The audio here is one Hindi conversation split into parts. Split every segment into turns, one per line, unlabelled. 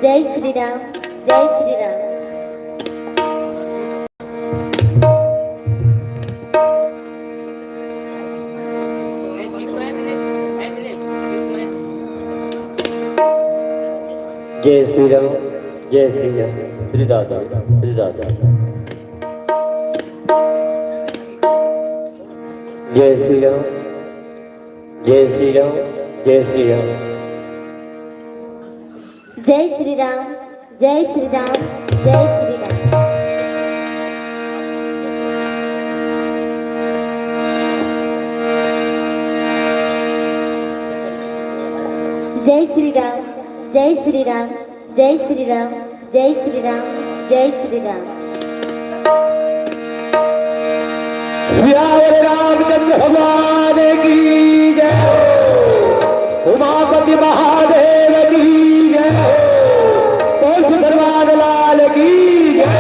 जय श्री राम, जय श्री राम।
जय श्री राम, जय श्री राम, श्री राधा, श्री राधा। जय श्री राम, जय श्री राम, जय श्री राम।
जय श्री राम, जय श्री राम, जय श्री राम। जय श्री राम, जय श्री राम, जय श्री राम, जय श्री राम, जय श्री राम।
श्यावर रामचंद्र भगवान की जय, उमापति महादेव की जय, तुलसी भगवान लाल की जय।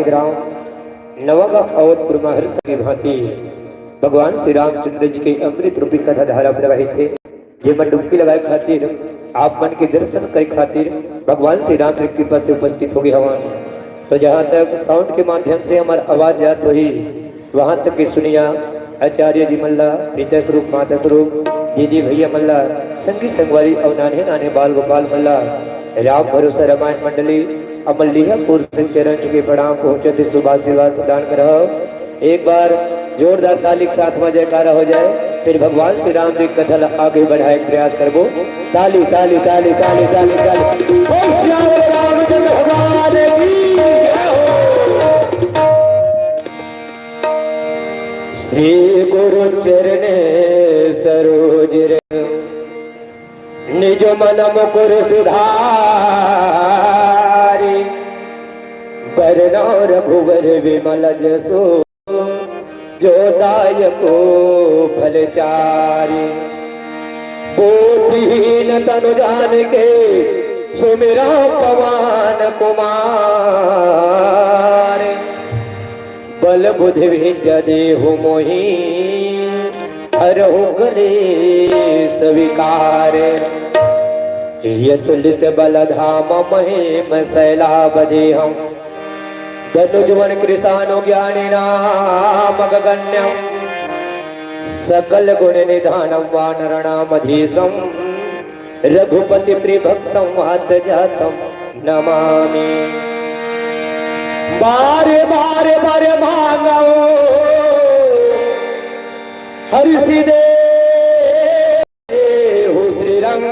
ग्राम नवगा अवधपुर महर्षि की भांति भगवान श्री रामचंद्र जी के अमृत रूपी कथा धारा प्रवाहित थे। ये मन डुबकी लगाए खातिर आप मन के दर्शन करे खातिर भगवान श्री राम की कृपा से उपस्थित हो गए हवन। तो जहाँ तक साउंड के माध्यम से हमारी आवाज जात हुई वहां तक की सुनिया आचार्य जी मल्ला, पिता स्वरूप, माता स्वरूप, जी भैया मल्ला, संगी संगवारी और नाने नाने बाल गोपाल मल्ला, राम भरोसा रामायण मंडली अमलियापुर से चरण चुके प्रणाम पहुंचते शुभ आशीर्वाद प्रदान करो। एक बार जोरदार ताली के साथ में जयकारा हो जाए, फिर भगवान श्री राम जी कथा आगे बढ़ाए प्रयास करबो। ताली ताली ताली ताली ताली ताली। रामचंद्र भगवान की जय हो। श्री गुरु चरणे सरोज निज मन मुकुर सुधारी, बरनो रघुवर विमल जसो जो दायको फलचारी। बुद्धिहीन तनु जान के सुमिरा पवन कुमार, बल बुद्धि विद्या देहु मोहि हरहु क्लेश विकार। यतुलित बल धाम महिम शैलावदेहम्, धनुजवन कृशानु ज्ञानी नाम गगण्यम्, सकल गुण निधानम वानरणामधीशम्, रघुपति प्रिभक्तम वात जातम नमामि। बारे बारे बारे मांगो हरि दे हो श्री रंग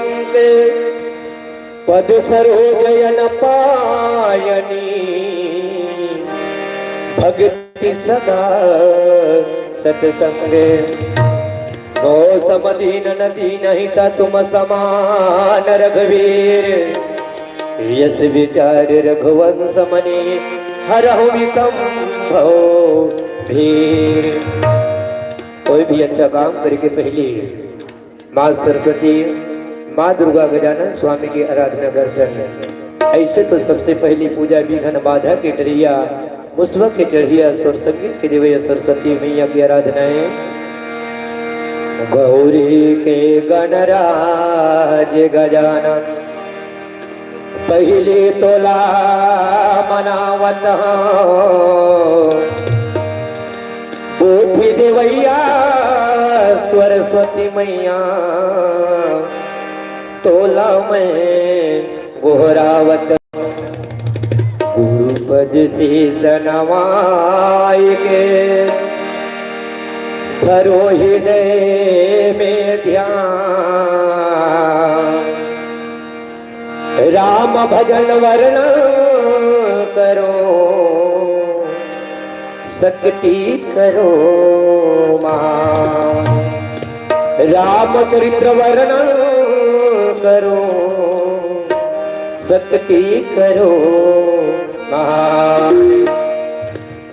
पद सरोजयन पायनी, भक्ति सदा सत्संग नो समदीन नदी नहीं था तुम समान रघुवीर। यस विचार रघुवंश मणि हरहु विसंभव भीर। कोई भी अच्छा काम करके पहले माँ सरस्वती, माँ दुर्गा, गजानन स्वामी की आराधना करते हैं। ऐसे तो सबसे पहली पूजा विघ्न बाधा के डरिया, मुस्वा के चढ़िया, स्वर संगीत के देवया सरस्वती मैया की आराधनाएं। गौरी के गणराज गजानन पहिले तोला मनावत उठी देवैया सरस्वती मैया तोला में गोहरावत गुरुपद से नवाई के धरो हृदय में ध्यान राम भजन वर्ण करो शक्ति करो महान रामचरित्र वर्ण करो शक्ति करो महान।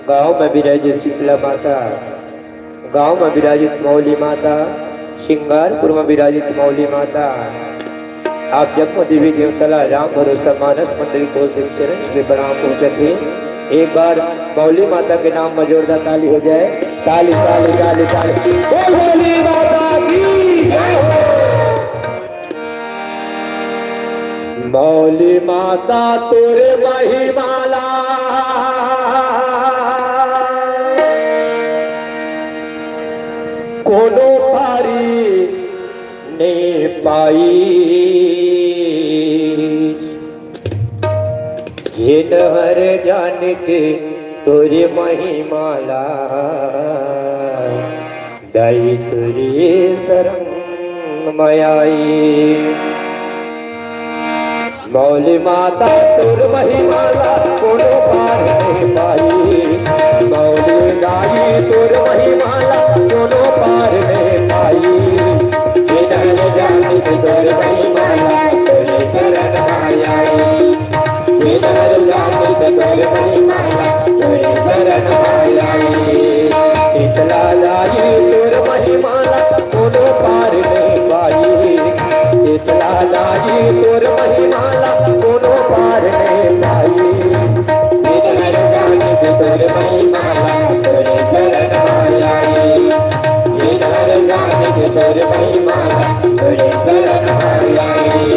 गांव में विराजित शीतला माता, गांव में विराजित मौली माता, श्रृंगारपुर में विराजित मौली माता, आप जब देवी देवतला राम भरोसा मानस मंडली को सिंह चरण के प्रणाम पहुंचे थे। एक बार मौली माता के नाम में जोरदार ताली हो जाए। ताली ताली ताली ताली बोल मौली माता की जय हो। मौली माता तोरे महिमाला कोनो पारी ने पाई ये नहर जान के तोरे महिमाला दाई तोरे शरण मयाई। मौली माता तोर महिमाला कोनो पार नहीं पाई। मौली दाई तोर महिमाला कोनो पार नहीं पाई। ये नहर जान के तोर महिमाला तोरे शरण मयाई। ये नहर जान के तोर महिमाला तोरे शरण मयाई। शीतला दाई तोर महिमाला कोनो पार नहीं पाई। शीतला दाई तोर महिमाला कोनो पार नहीं पाई। ये नहर जान के तोर महिमाला तोरे शरण मयाई। ये नहर जान के तोर महिमाला तोरे शरण मयाई।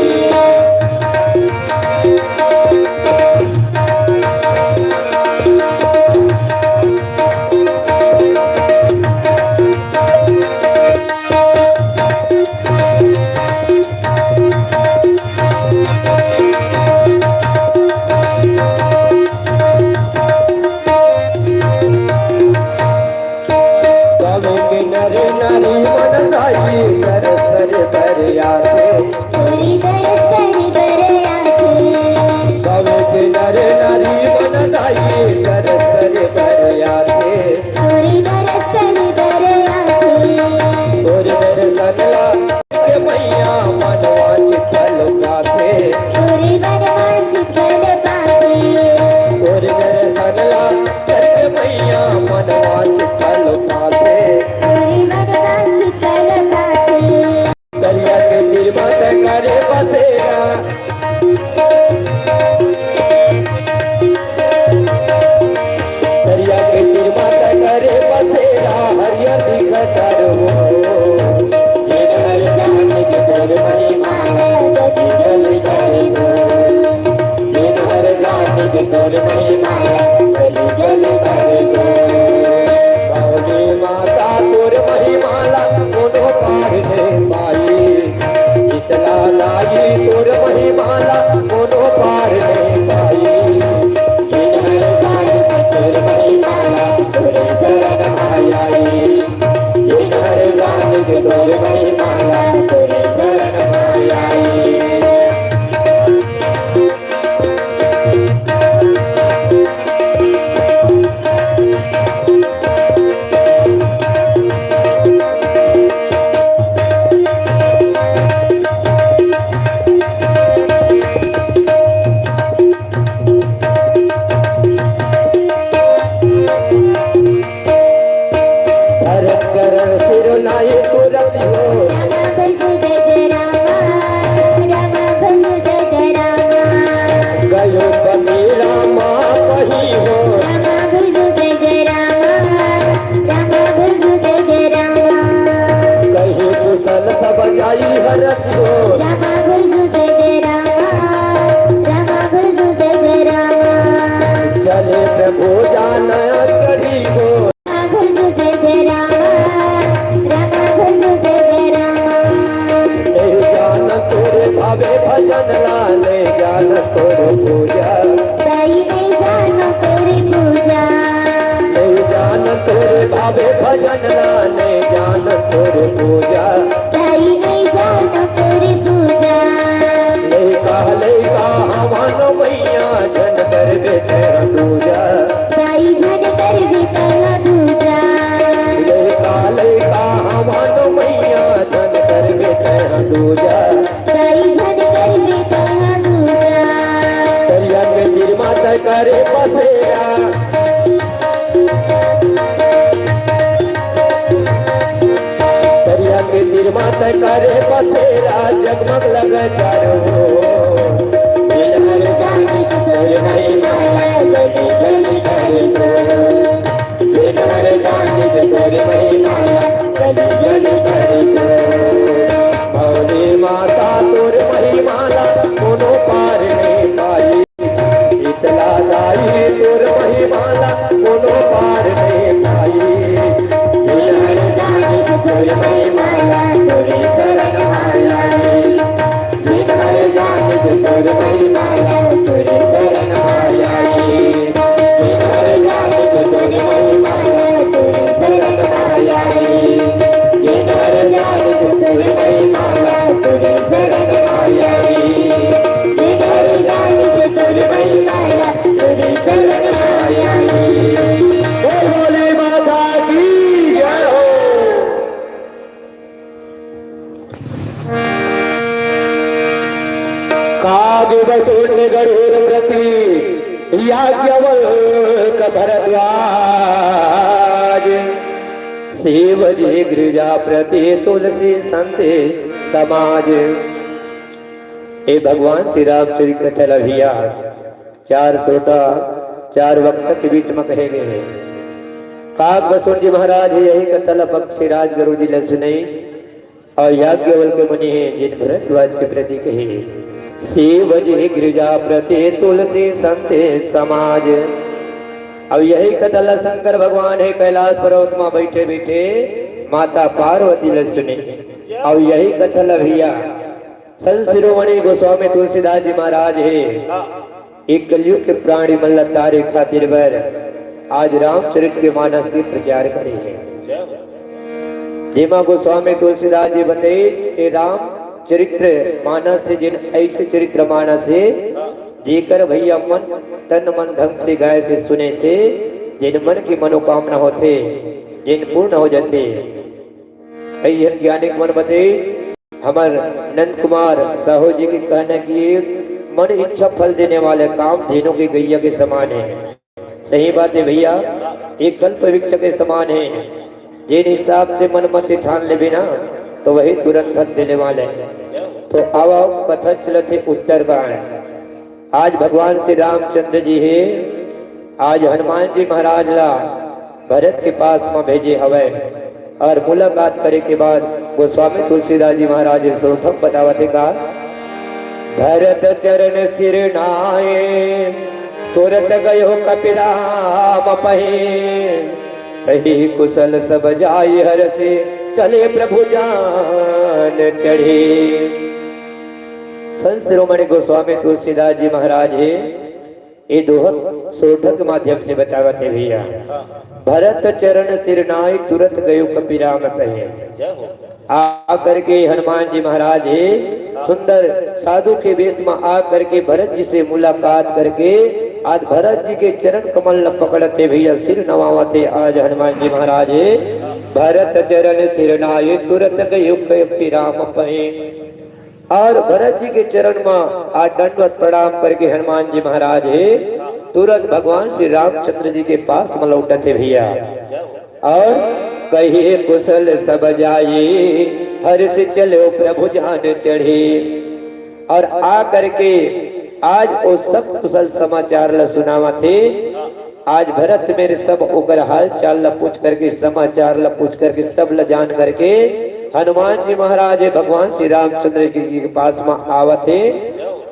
प्रभु जान चढ़ी हो
भंजु जय जय राम भंजु जय जय राम
नहीं जान तोरे भावे भजन लाने जान तोरे पूजा
ताई नहीं जानो तेरी पूजा
नहीं जान तोरे भावे भजन लाने जान तोरे पूजा
ताई नहीं जानो तेरी पूजा
ले का हमानो मैया जन कर बेटे दूजा
ताई धन कर भी तेरा दूजा
ले का हमानो मैया जन कर बेटे दूजा
ताई धन कर भी तेरा दूजा
करिया के निर्मा तय करे बसेरा करिया के निर्मा तय करे बसेरा जगमग लग चारो भवनी माता तोर महिमाला कोनो पार नहीं पाई शीतला दाई तोर महिमाला कोनो पार नहीं पाई तोर महिमाला तोरे शरण आई तोर महिमाला तोरे शरण आई तोर महिमाला तोरे शरण आई तोर महिमाला तोरे शरण आई तोर महिमाला तोरे शरण आई बोल भोले माता की जय हो। काव्य बसोन्य गरुड़ प्रति याज्ञवल्क भरद्वाज शिव जी गिरिजा प्रति तुलसी संते समाज। ए भगवान श्री रामचरित्र कथा लभिया 4 श्रोता 4 वक्त के बीच में कहे गए हैं। काग बसुर जी महाराज यही कथा पक्षी राज गुरु जी ने सुनी और याज्ञवल्क के मुनि हैं जिन भरद्वाज के प्रति कहे शिव जी गिरिजा प्रति तुलसी संते समाज। अब यही कथा शंकर भगवान है कैलाश पर्वत में बैठे बैठे माता पार्वती ने सुनी और यही कथा लभिया संत शिरोमणि गोस्वामी तुलसीदास जी महाराज है एक कलयुग के प्राणी मल्ल तारे खातिर बर आज रामचरित्र के मानस की प्रचार करे है। जेमा गोस्वामी तुलसीदास जी बताए राम चरित्र मानस से जिन ऐसे चरित्र मानस से जेकर भैया मन तन मन ढंग से गाय से सुने से जिन मन की मनोकामना होते जिन पूर्ण हो जाते ज्ञानिक मन बताए हमार नंद कुमार साहू जी के कहने की मन इच्छा फल देने वाले काम धेनु की गैया के समान है। सही बात है भैया एक कल्प वृक्ष के समान है जिन हिसाब से मन मत ठान ले बिना तो वही तुरंत फल देने वाले हैं। तो आओ कथा चलते उत्तरकांड। आज भगवान श्री रामचंद्र जी है आज हनुमान जी महाराज ला भरत के पास में भेजे हवे और मुलाकात करे के बाद गोस्वामी तुलसीदास जी महाराज सोठम बतावते का भरत चरण सिर नाये तुरत गयो कपिराम पहे कही कुशल सब जाय हर से चले प्रभु जान चढ़े। संत शिरोमणि गोस्वामी तुलसीदास जी महाराज है ये दोह सोठक के माध्यम से बतावते भैया भरत चरण सिर नाय तुरंत गयो कपिराम पहे आ करके हनुमान जी महाराज है सुंदर साधु के वेश में आ करके भरत जी से मुलाकात करके आज भरत जी के चरण कमल न पकड़ते भैया सिर नवावते आज हनुमान जी महाराज है भरत चरण सिर नाय तुरंत गयो कपिराम पहे और भरत जी के चरण में आज दंडवत प्रणाम करके हनुमान जी महाराज है तुरंत भगवान श्री रामचंद्र जी के पास में लौटते भैया और कहिए कुशल सब जाए हर से चलो प्रभु जान चढ़े और आ करके आज वो सब कुशल समाचार ल सुनावा थे। आज भरत मेरे सब ओकर हाल चाल ल पूछ करके समाचार ल पूछ करके सब ल जान करके हनुमान जी महाराज भगवान श्री रामचंद्र जी के पास में आवत है।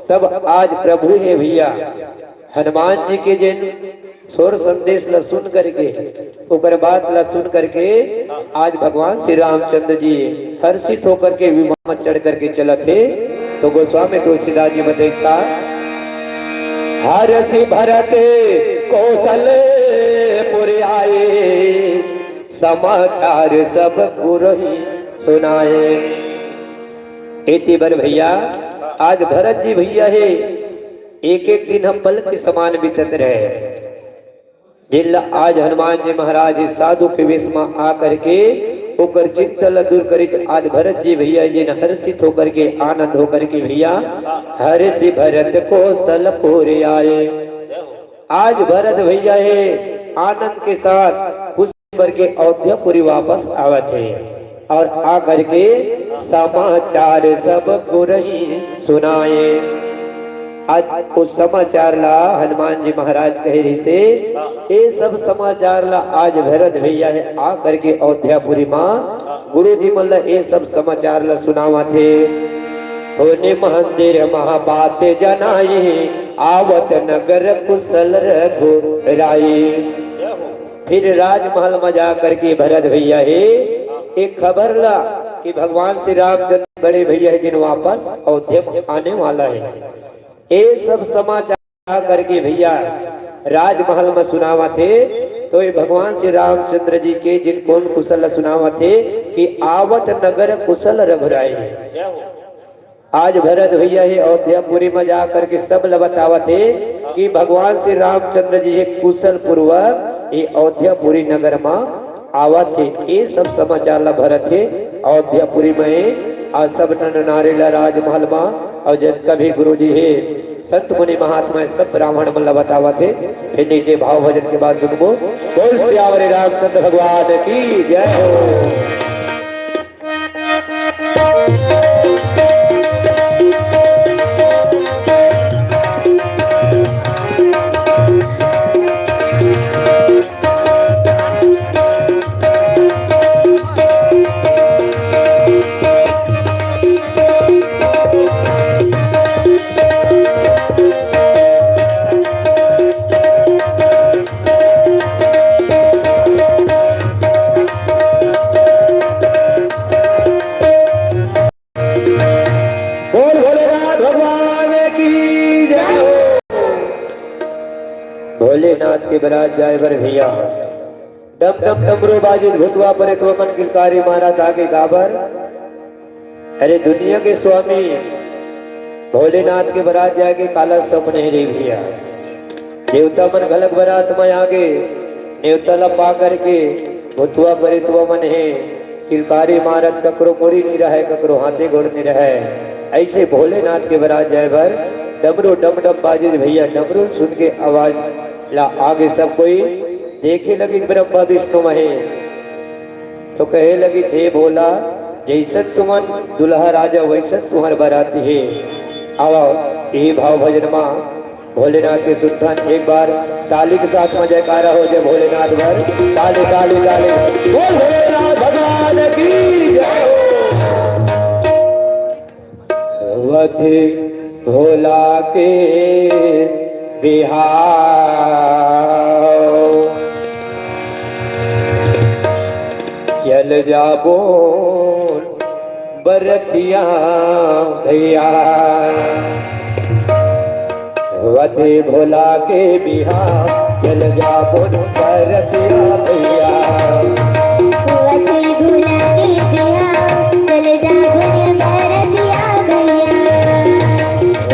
तब आज प्रभु है भैया हनुमान जी के जिन सोर संदेश ला सुन करके ओकर बात ला सुन करके आज भगवान श्री रामचंद्र जी हर्षित होकर के विमान में चढ़ करके चला थे। तो गोस्वामी तुलसीदास जी बताइता हर्षि भरत कौशल पुर आए समाचार सब पुरहि सुनाए। एती बर भैया आज भरत जी भैया है एक एक दिन हम पल के समान बीतत रहे। जिला आज हनुमान जी महाराज इस साधु के वेश में आ करके ओकर चिंता ला दूर करी। आज भरत जी भैया जी ने हर्षित होकर के आनंद होकर के भैया हर्षि भरत को सलपुर आए। आज भरत भैया है आनंद के साथ खुश करके अयोध्यापुरी वापस आवत है और आ करके समाचार सब पुरहि सुनाए। आज उस समाचार ला हनुमान जी महाराज कह रही से ये सब समाचार ला आज भरत भैया है आ करके अयोध्यापुरी माँ गुरु जी मल्ल ये सब समाचार ला सुनावा थे। होने मंदिर महाबात जनाई आवत नगर कुशल रघुराई। फिर राजमहल में जा करके भरत भैया है एक खबर ला कि भगवान श्री रामचंद्र बड़े भैया है जिन वापस अयोध्या में आने वाला है। ये सब समाचार करके भैया राजमहल में सुनावा थे। तो ये भगवान श्री रामचंद्र जी के जिन कौन कुशल सुनावा थे कि आवत नगर कुशल रघुराई। आज भरत भैया ही अयोध्यापुरी में जा करके सब बतावा थे कि भगवान श्री रामचंद्र जी कुशल पूर्वक ये अयोध्यापुरी नगर में आवा थे। ये सब समाचार ला भरत थे अयोध्यापुरी में आज सब नर नारी ला राजमहल में और जन का भी गुरु जी है संत मुनि महात्मा सब ब्राह्मण मल्ला बतावा थे। फिर नीचे भाव भजन के बाद सुनबो बोल श्यावरे रामचंद्र भगवान की जय हो। भोलेनाथ के बरात जाए बर भैया डम डम डमरू बाजी भूतवा परे तो मन किलकारी मारा ताके गाबर। अरे दुनिया के स्वामी भोलेनाथ के बरात जाके काला सपने रे भैया देवता मन घलक बरात में आगे देवता ला पा करके भूतवा परे तो मन है किलकारी मारत ककरो कोड़ी नहीं रहे ककरो हाथे घोड़ नहीं रहे। ऐसे भोलेनाथ के बरात जाए बर डमरू डम डम बाजी भैया डमरू सुन के आवाज ला आगे सब कोई देखे लगी ब्रह्मा विष्णु महेश। तो कहे लगी थे बोला जैसन तुमन दुल्हा राजा वैसन तुम्हार बराती है। आओ यही भाव भजन माँ भोलेनाथ के सुल्तान एक बार ताली के साथ में जयकारा हो जाए भोलेनाथ भर ताली ताली ताली बोल भोलेनाथ भगवान की जय हो। वधे भोला के बिहार चल जाबो बरतिया भैया वधे भोला के बिहार चल जाबो बरतिया भैया
वधे भोला के बिहार चल जाबो बरतिया भैया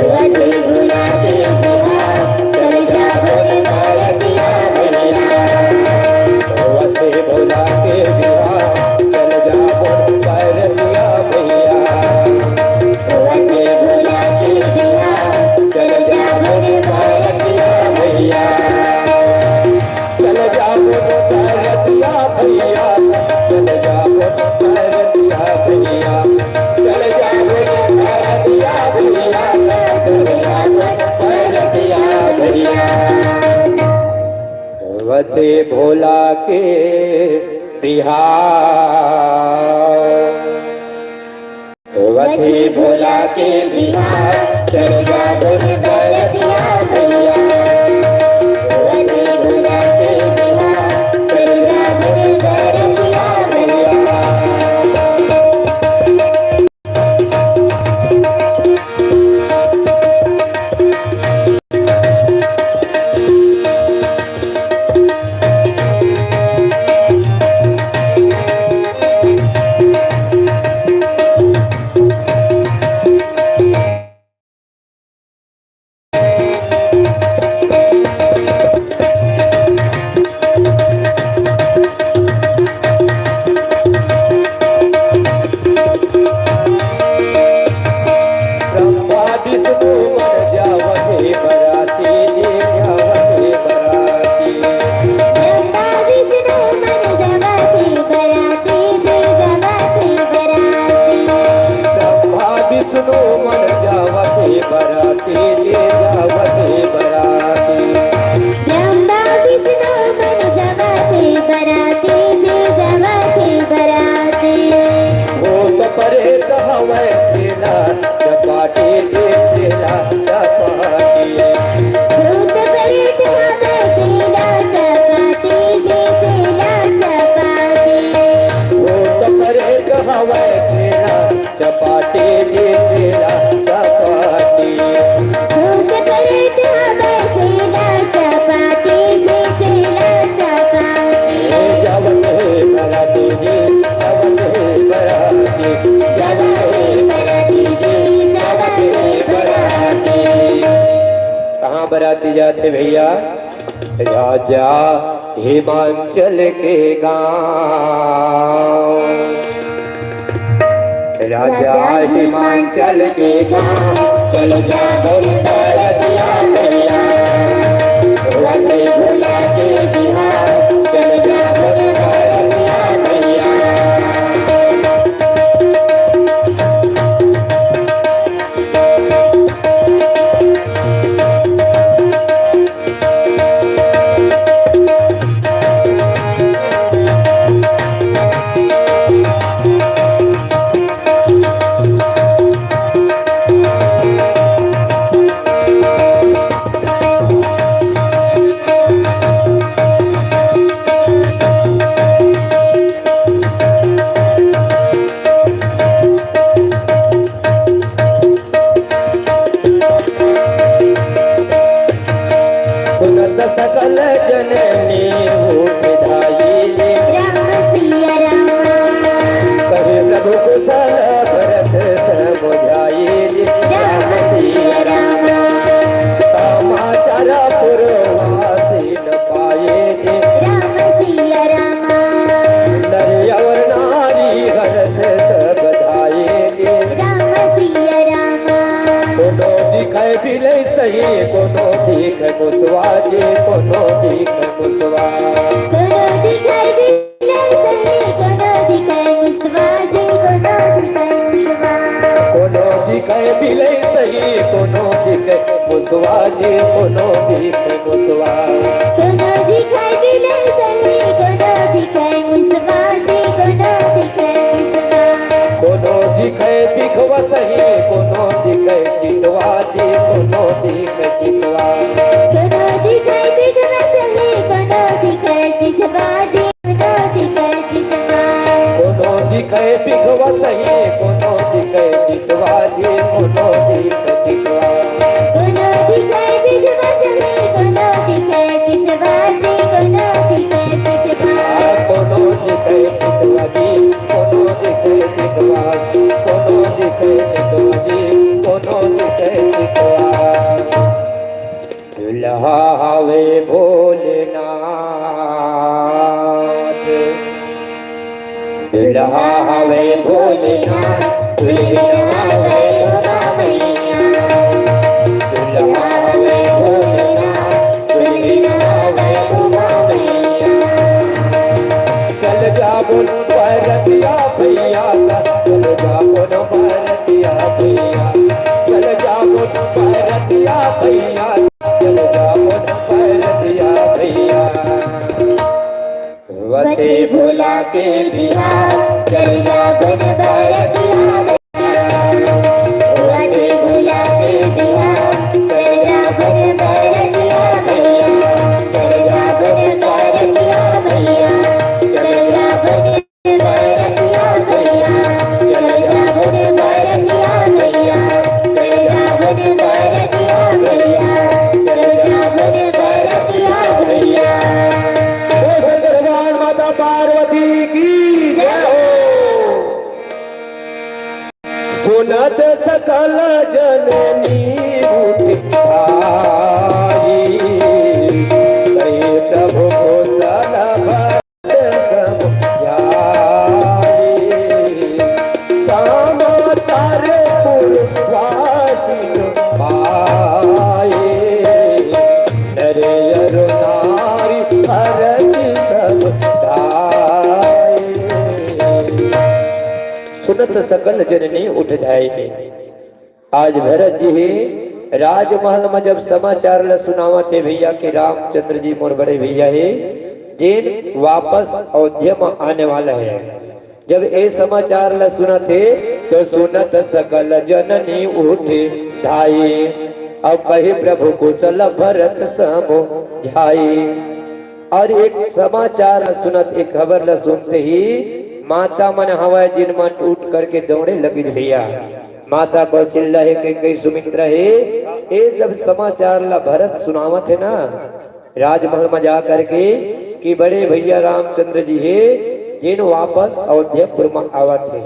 वधे भोला के बिहार चल जाबो बरतिया भैया
वधे भोला के बिहार चल जाबो बरतिया भैया
वधे भोला के बिहार चल जाबो बरतिया भैया
चल जाबो बरतिया भैया चल जाबो बरतिया भैया चल जाबो बरतिया भैया बरतिया भैया वधे भोला के बिहार वधे भोला के बिहार चल जाबो बरतिया भैया
वधे भोला
कहाँ बराती जाते भैया? राजा हिमाचल के गांव, राजा हिमाचल के गांव, चल जा बरतिया भैया, वैसे भुला के बिहार, चल जा बरतिया भैया। सकल जननी उठाई
राम सिया राम,
करे प्रभु कुशल भरत समुझाई
राम सिया राम,
समाचार पुरवासी न पाए
राम सिया राम,
नर और नारी हर्ष सब बधाए
राम सिया राम,
कोनो दिखाए बिलै सही, कोनो दिख मुसवाजे, कोनो दिख मुसवा,
कोनो दिखाई बिलै सही, कोनो दिखाई मुसवाजे, कोनो दिखाई मुसवा,
कोनो दिखाए बिलै सही, कोनो दिख मुसवाजे, कोनो दिख मुसवा,
कोनो दिखाई बिलै सही, कोनो दिखाई मुसवाजे, कोनो दिखाई मुसवा,
कोनो दिखाए दिखवा सही, कोनो दिखाए चितवाजे, कोनो दिख चितवा,
कोनो दिखाई बिगड़ा सही, कोनो दिखाई चितवाजे, कोनो दिखाई चितवा,
कोनो दिखाए दिखवा सही, कोनो दिखाए चितवाजे, कोनो दिख चितवा,
कोनो दिखाई बिगड़ा सही, कोनो दिखाई चितवाजे, कोनो दिखाई चितवा,
कोनो दिखाए चितवाजे, कोनो दिखाए चितवाजे, कोनो दिखाए चितवाजे, कोनो दिखाए चितवा। दुल्हा हवे भोलेनाथ, दुल्हा हवे भोलेनाथ,
दुल्हा हवे उमा मैया,
दुल्हा हवे भोलेनाथ,
दुल्हा हवे उमा मैया,
चल जा बोल बरतिया भैया, चल जा बोल बरतिया भैया, चल जा बोल बरतिया भैया, चल जा बोल बरतिया भैया। वसे भोला के बिहार,
चल जा बन बरतिया वसे भोला के बिहार, चल जा बन बरतिया भैया, चल जा बन बरतिया भैया, चल जा बन बरतिया भैया, चल जा बन बरतिया भैया, चल जा बन बरतिया भैया, चल जा बन बरतिया भैया।
भगवान माता पार्वती की जय हो। सुनत सकल जननी उठाई, कहे प्रभु कुशल भरत समुझाई, समाचार पुरवासी पाए, नर और नारी हरषि सब गाए। सुनत सकल जननी उठ जाए। आज भरत जी राजमहल में जब समाचार ल सुनावा थे भैया कि रामचंद्र जी मोर बड़े भैया है जिन वापस अयोध्या में आने वाला है। जब ये समाचार ल सुना थे तो सुनत सकल जननी उठे ढाई, अब कहे प्रभु कुशल भरत समुझाई। और एक समाचार सुनत एक खबर ल सुनते ही माता मन हवा जिन मन उठ करके दौड़े लगी भैया। माता कौशल्या है कई सुमित्रा है, ये सब समाचार ला भरत सुनावत है ना राजमहल में जा करके कि बड़े भैया रामचंद्र जी है जिन वापस अयोध्यापुर में आवत है।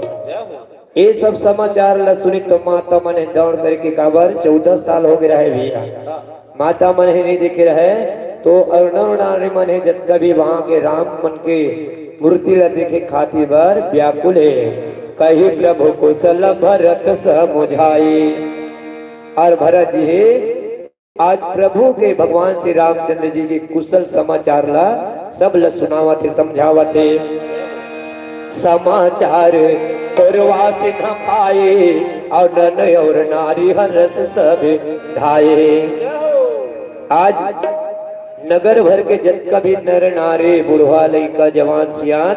ये सब समाचार ला सुनी तो माता मन दौड़ करके काबर 14 साल हो गया है भैया। माता मन ही नहीं दिख रहे तो अरुणारी मन है जब कभी वहां के राम मन के मूर्ति ला देखे खातिर बर व्याकुल है। कही प्रभु कुशल भरत समुझाई। और भरत जी आज प्रभु के भगवान श्री रामचंद्र जी के कुशल समाचार ला सब ला सुनावत है समझावत है। समाचार पुरवा सिंह पाए और नन और नारी हरस सब ढाए। आज नगर भर के जत कभी नर नारे बुढ़वा लइका जवान सियान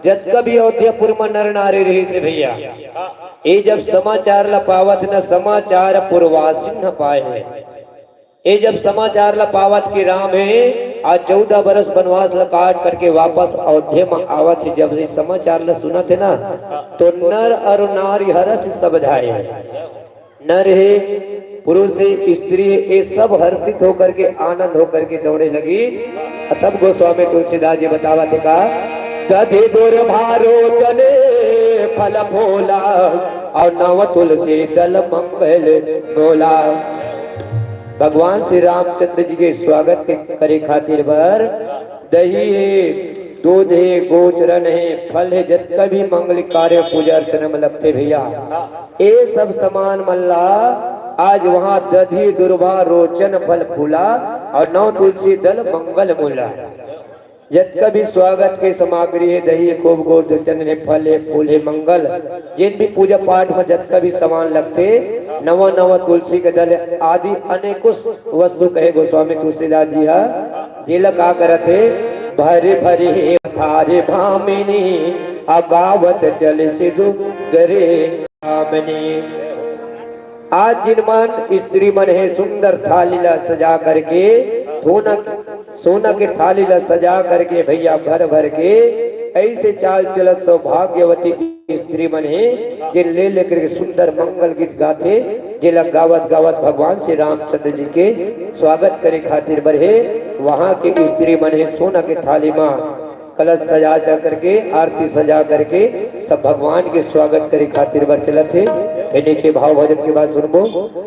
जत कभी अयोध्यापुर में नर नारे रही से भैया ये जब समाचार ला पावत न समाचार पुरवासी न पाए हैं। ये जब समाचार ला पावत की राम है आज 14 बरस वनवास ला काट करके वापस अयोध्या में आवत है। जब ये समाचार ला सुना थे ना तो नर और नारी हर्ष सब धाये। नर है पुरुष है स्त्री है ये सब हर्षित होकर के आनंद होकर के दौड़े लगी। तब गोस्वामी तुलसीदास जी बतावा थे का दधि दुर्भारो चले फल फूला और नव तुलसी दल मंगल बोला। भगवान श्री रामचंद्र जी के स्वागत के करे खातिर बर दही है दूध है गोचरन है फल है जत कभी मंगल कार्य पूजा अर्चना में लगते भैया ये सब समान मल्ला। आज वहां दधी दुर्भा रोचन फल फूला और नौ तुलसी दल मंगल मूला। जत का भी स्वागत के सामग्री है दही खूब गोचन है फल है फूल है मंगल जिन भी पूजा पाठ में जत का भी सामान लगते नवा नवा तुलसी के दल आदि अनेकों वस्तु कहे गोस्वामी तुलसीदास जी जिला का करते भरे भरे थारे भामिनी अगावत चल सिधु गरे भामिनी। आज जिन मन स्त्री मन है सुंदर थाली ला सजा करके सोना के थाली ला सजा करके भैया भर भर के ऐसे चाल चलत सौभाग्यवती स्त्री मन है जिन ले लेकर के सुंदर मंगल गीत गाते जिला गावत गावत भगवान श्री रामचंद्र जी के स्वागत करे खातिर बढ़े। वहां के स्त्री मन है सोना के थाली में कलश सजा जा करके आरती सजा करके सब भगवान के स्वागत करे खातिर बर चलत है। नीचे भाव भजन के बाद सुनबो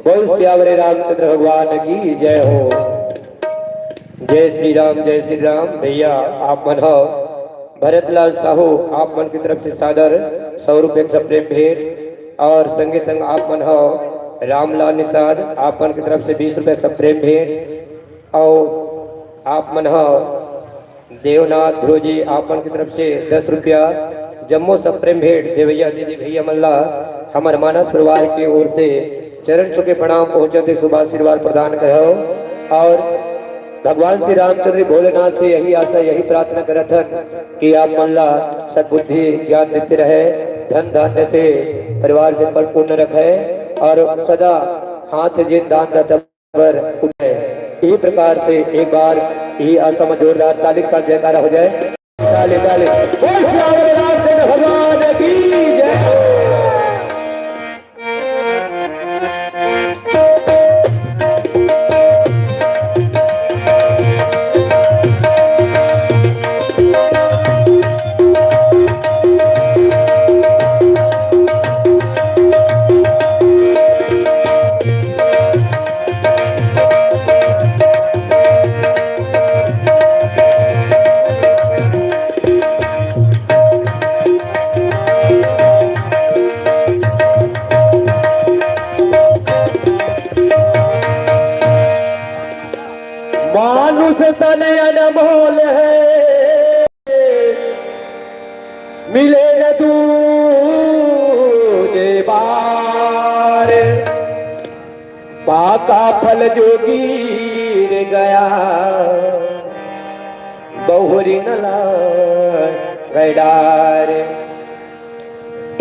बोल श्यावरे रामचंद्र भगवान की जय हो। जय श्री राम भैया आप मन हो भरतलाल साहू आप मन की तरफ से सादर 100 रुपए का प्रेम भेंट और संगे संग आप मन हो रामलाल निषाद आप मन की तरफ से 20 रुपए सब प्रेम भेंट और आप मन हो देवनाथ ध्रुव जी आप मन की तरफ से 10 रुपया जम्मू सब प्रेम भेंट देवैया दीदी भैया मल्ला हमारे मानस परिवार की ओर से चरण छुके प्रणाम पहुंचते शुभ आशीर्वाद प्रदान करो। और भगवान श्री रामचंद्र भोलेनाथ से यही आशा यही प्रार्थना करत हन कि आप मल्ला सद्बुद्धि ज्ञान देते रहे धन धान्य से परिवार से परिपूर्ण रखे और सदा हाथ जिन दान दाता पर उठे। इसी प्रकार से एक बार यही आशा में जोरदार ताली के साथ जयकारा हो जाए। ताली ताली बोल श्री रामचंद्र भगवान की जय। तन अनमोल है मिले न दूजे बार पाका फल जो गिर गया बहुरी न गैडार।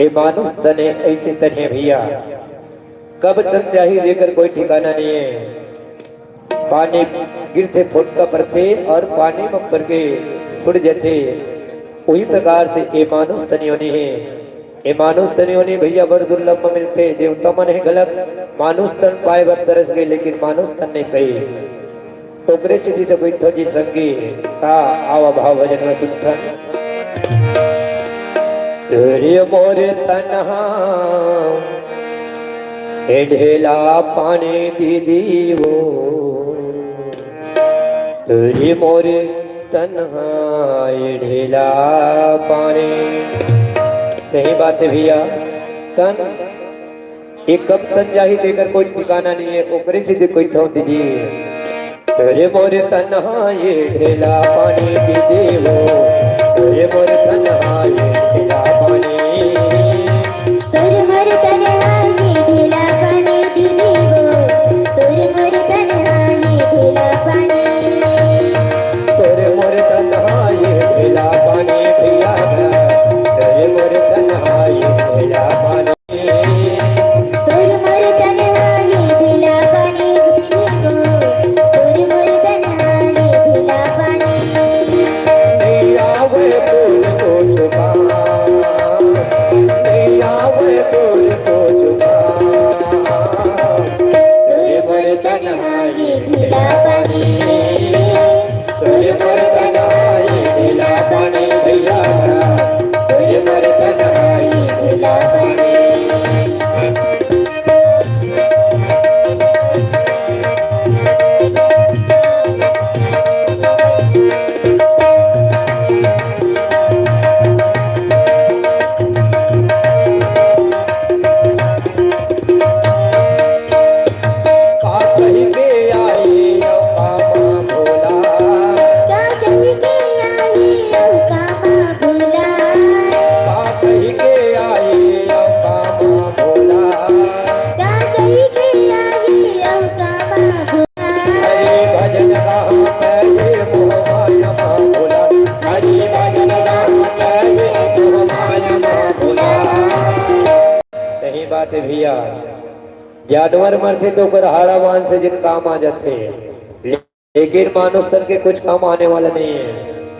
ए मानुष तने ऐसे तने भैया कब तक जाही लेकर कोई ठिकाना नहीं है। पानी गिरते फुटका पड़ते और पानी में पड़ के फुट जाते वही प्रकार से ये मानुष तनियों ने है। ये मानुष तनियों ने भैया बड़ दुर्लभ में मिलते देवता मन है गलत मानुष तन पाए बर तरस गए लेकिन मानुष तन नहीं पाई ओकरे सीधी तो कोई थोड़ी संगी का आवा भाव भजन में सुनथन। तेरे मोरे तन्हा ढेला पानी दीदी वो रे मोरे तन्हाई ढेला पानी। सही बात है भैया, तन एक कब तन जाही देकर कोई ठिकाना नहीं है, ओकरे से कोई थो दीजिए। रे मोरे तन्हाई ढेला पानी दीदी हो, रे मोरे तन्हाई ढेला पानी।
तुर मोर तन्हाई ढेला पानी दीदी हो, तुर मोर तन्हाई ढेला पानी।
तुर मोर तन्हाई ढेला पानी भैया, तुर मोर तन्हाई ढेला पानी।
तुर मोर तन्हाई ढेला पानी दीदी हो, तुर मोर तन्हाई ढेला पानी।
नहीं आवे तुझको छुपा, नहीं आवे तुझको छुपा।
तुर मोर तन्हाई ढेला पानी,
तुर मोर तन्हाई ढेला पानी भैया,
तुर मोर तन्हाई ढेला पानी।
का कही के आई कामा भोला,
का कही के आई औ कामा भोला,
का कही के आई कामा भोला।
का कही के आई औ कामा भोला।
हरि भजन गाम कहे मोह माया मा भोला, हरि भजन गाम कहे मोह माया मा भोला। सही बात है भैया, जानवर मरते तो पर हाड़ा मान से जिन काम आ जाते, लेकिन मानुष तन के कुछ काम आने वाला नहीं है,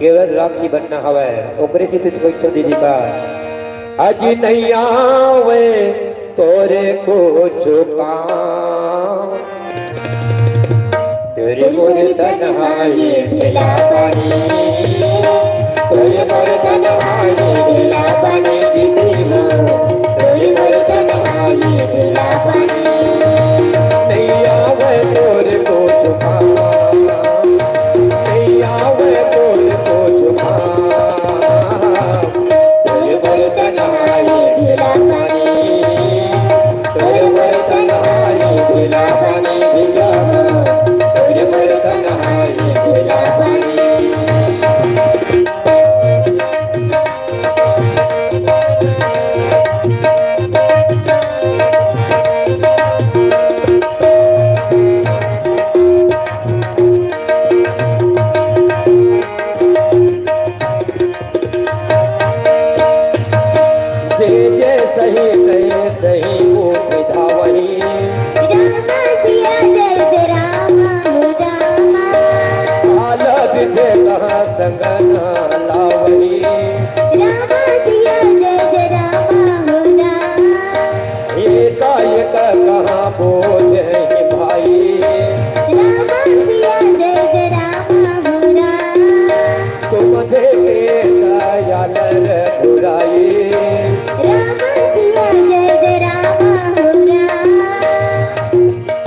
केवल राखी बनना हवा है। ओकरे से तुझको तो दीदी का आज नहीं आवे तोरे को चुका, तेरे मोरे तन्हाई ढेला पानी,
तुर मोर तन्हाई ढेला पानी दीदी हो, तुर मोर तन्हाई ढेला पानी।
नहीं आवे तोरे को चुका, नहीं आवे तोरे को चुका।
तुर मोर तन्हाई ढेला पानी, तुर मोर तन्हाई ढेला पानी दीदी हो, तुर मोर तन्हाई ढेला पानी।
जे सही कहे सही वो विधा वही,
रामा सिया जय जय रामा हो रामा,
हालत से कहाँ संगन लावही।
रामा सिया जय जय रामा हो रामा,
एकाएक कहाँ बोझ है भाई,
रामा सिया जय जय रामा हो रामा,
तुम देखे दयाल बुराई।
रामा सिया जय जय रामा हो रामा।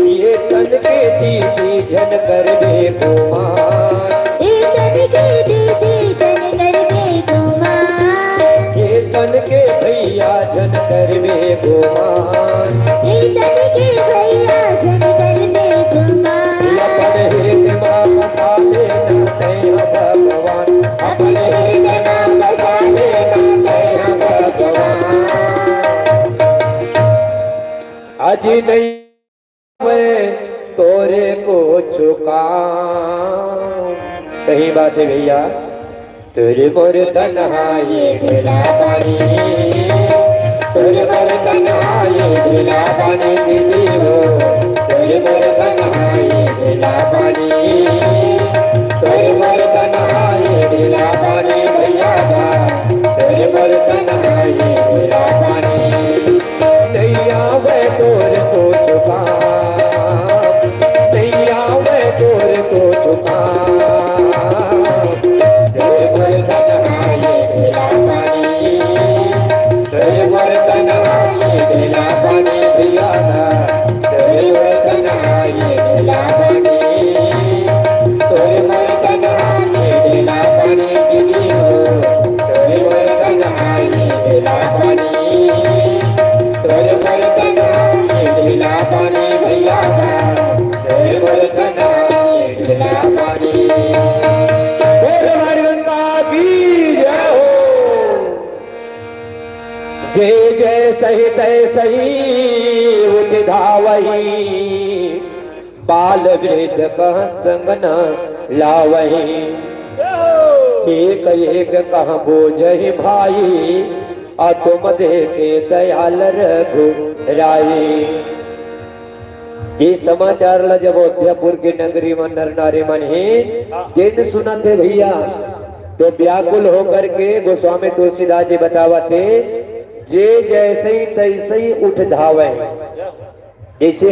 ये तन के दीदी झन कर दे कुमार,
ये तन के दीदी तन कर दे कुमार,
ये तन के भैया झन कर दे कुमार।
ये तन के भैया धन कर दे कुमार।
अपन हृदय में बसा लेना तैया भगवान, अपन हृदय में बसा लेना तैया भगवान। आज नहीं आवे तोरे को चुका। सही बात है भैया, तेरे मोर तन्हाई ढेला पानी, तेरे मोर तन्हाई ढेला पानी दीदी हो, तेरे मोर तन्हाई ढेला पानी, तेरे मोर तन्हाई ढेला पानी भैया, तेरे मोर तन्हाई ढेला पानी। नहीं आवे तोरे को चुका, नहीं आवे तोरे को चुका। तेरे मोर तन्हाई ढेला पानी, तेरे मोर तन्हाई ढेला पानी भैया, तेरे मोर तन्हाई ढेला पानी, तेरे मोर सही तैसे ही उठ धावही, बाल वृद्ध कह संग न लावही। एक एक कह बोझहि भाई, आ तुम देखे दयाल रघुराई। ये समाचार ला जब अयोध्यापुर की नगरी में नर नारी मन ही जिन सुना थे भैया, तो व्याकुल होकर के गोस्वामी तुलसीदास जी बतावा थे, जे जैसे ही तैसे ही उठ धावे। जैसे